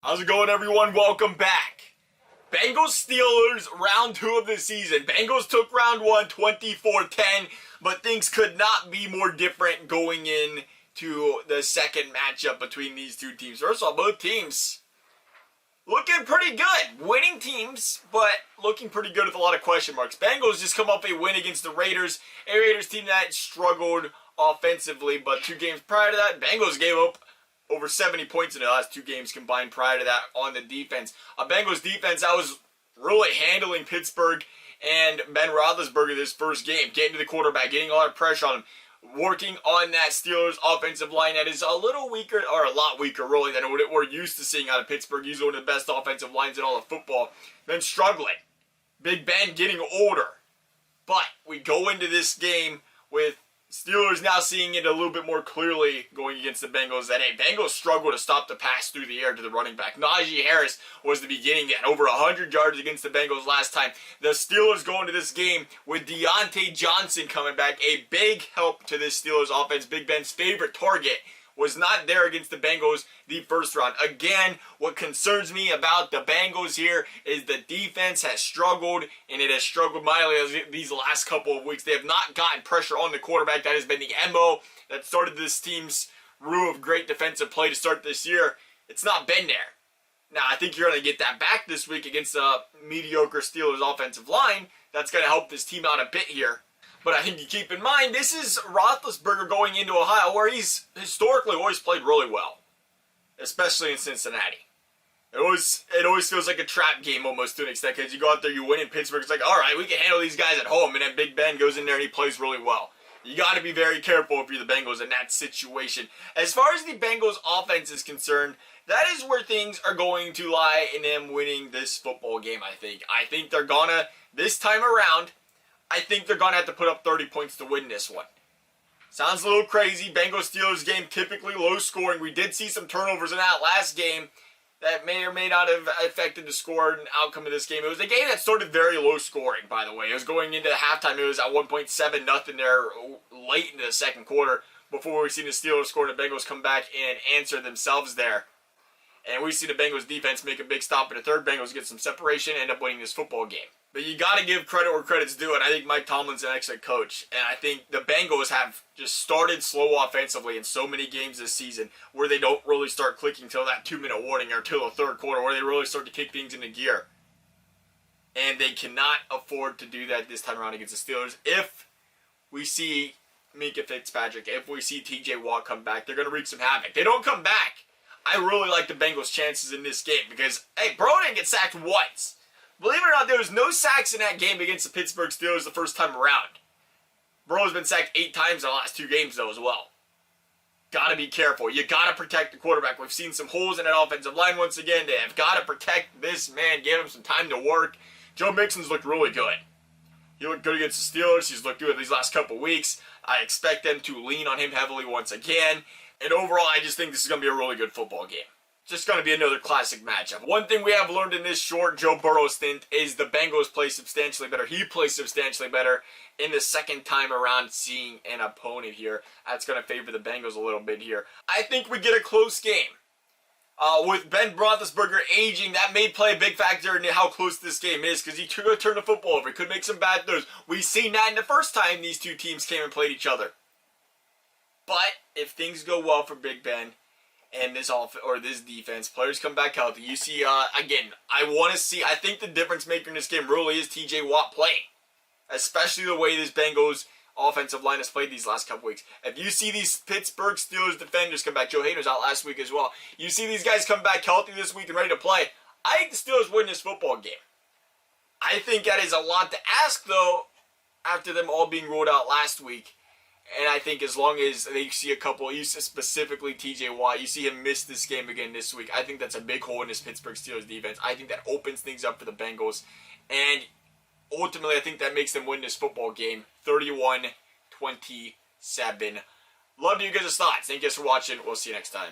How's it going, everyone? Welcome back. Bengals Steelers round 2 of the season. Bengals took round 1 24-10, but things could not be more different going in to the second matchup between these two teams. First of all, both teams looking pretty good. Winning teams, but looking pretty good with a lot of question marks. Bengals just come off a win against the Raiders, a Raiders team that struggled offensively, but 2 games prior to that, Bengals gave up over 70 points in the last 2 games combined prior to that on the defense. A Bengals defense that was really handling Pittsburgh and Ben Roethlisberger this first game, getting to the quarterback, getting a lot of pressure on him, working on that Steelers offensive line that is a little weaker, or a lot weaker really, than what we're used to seeing out of Pittsburgh. He's one of the best offensive lines in all of football. Then struggling. Big Ben getting older. But we go into this game with Steelers now seeing it a little bit more clearly going against the Bengals that, hey, Bengals struggle to stop the pass through the air to the running back. Najee Harris was the beginning that over 100 yards against the Bengals last time. The Steelers go into this game with Deontay Johnson coming back, a big help to this Steelers offense. Big Ben's favorite target was not there against the Bengals the first round. Again, what concerns me about the Bengals here is the defense has struggled, and it has struggled mightily these last couple of weeks. They have not gotten pressure on the quarterback. That has been the MO that started this team's rule of great defensive play to start this year. It's not been there. Now, I think you're going to get that back this week against a mediocre Steelers offensive line. That's going to help this team out a bit here. But I think you keep in mind, this is Roethlisberger going into Ohio, where he's historically always played really well, especially in Cincinnati. It always feels like a trap game almost to an extent, because you go out there, you win in Pittsburgh, it's like, all right, we can handle these guys at home, and then Big Ben goes in there and he plays really well. You got to be very careful if you're the Bengals in that situation. As far as the Bengals offense is concerned, that is where things are going to lie in them winning this football game, I think. I think they're gonna, this time around, I think they're going to have to put up 30 points to win this one. Sounds a little crazy. Bengals-Steelers game, typically low scoring. We did see some turnovers in that last game that may or may not have affected the score and outcome of this game. It was a game that started very low scoring, by the way. It was going into halftime. It was at 1.7-0 there late into the second quarter before we seen the Steelers score and the Bengals come back and answer themselves there. And we see the Bengals defense make a big stop in the third. Bengals get some separation and end up winning this football game. But you got to give credit where credit's due, and I think Mike Tomlin's an excellent coach. And I think the Bengals have just started slow offensively in so many games this season where they don't really start clicking until that 2-minute warning or until the third quarter where they really start to kick things into gear. And they cannot afford to do that this time around against the Steelers. If we see Minkah Fitzpatrick, if we see TJ Watt come back, they're going to wreak some havoc. They don't come back. I really like the Bengals' chances in this game because, hey, Burrow didn't get sacked once. Believe it or not, there was no sacks in that game against the Pittsburgh Steelers the first time around. Burrow's been sacked 8 times in the last 2 games, though, as well. Got to be careful. You got to protect the quarterback. We've seen some holes in that offensive line once again. They have got to protect this man, give him some time to work. Joe Mixon's looked really good. He looked good against the Steelers. He's looked good these last couple weeks. I expect them to lean on him heavily once again. And overall, I just think this is going to be a really good football game. Just going to be another classic matchup. One thing we have learned in this short Joe Burrow stint is the Bengals play substantially better. He plays substantially better in the second time around seeing an opponent here. That's going to favor the Bengals a little bit here. I think we get a close game. With Ben Roethlisberger aging, that may play a big factor in how close this game is because he could turn the football over. He could make some bad throws. We've seen that in the first time these two teams came and played each other. But if things go well for Big Ben and this defense, players come back healthy, you see, again, I think the difference maker in this game really is TJ Watt playing. Especially the way this Bengals offensive line has played these last couple weeks. If you see these Pittsburgh Steelers defenders come back, Joe Hader's out last week as well. You see these guys come back healthy this week and ready to play. I think the Steelers win this football game. I think that is a lot to ask, though, after them all being ruled out last week. And I think as long as they see a couple, you see specifically TJ Watt, you see him miss this game again this week, I think that's a big hole in this Pittsburgh Steelers defense. I think that opens things up for the Bengals. And ultimately, I think that makes them win this football game 31-27. Love to hear you guys' thoughts. Thank you guys for watching. We'll see you next time.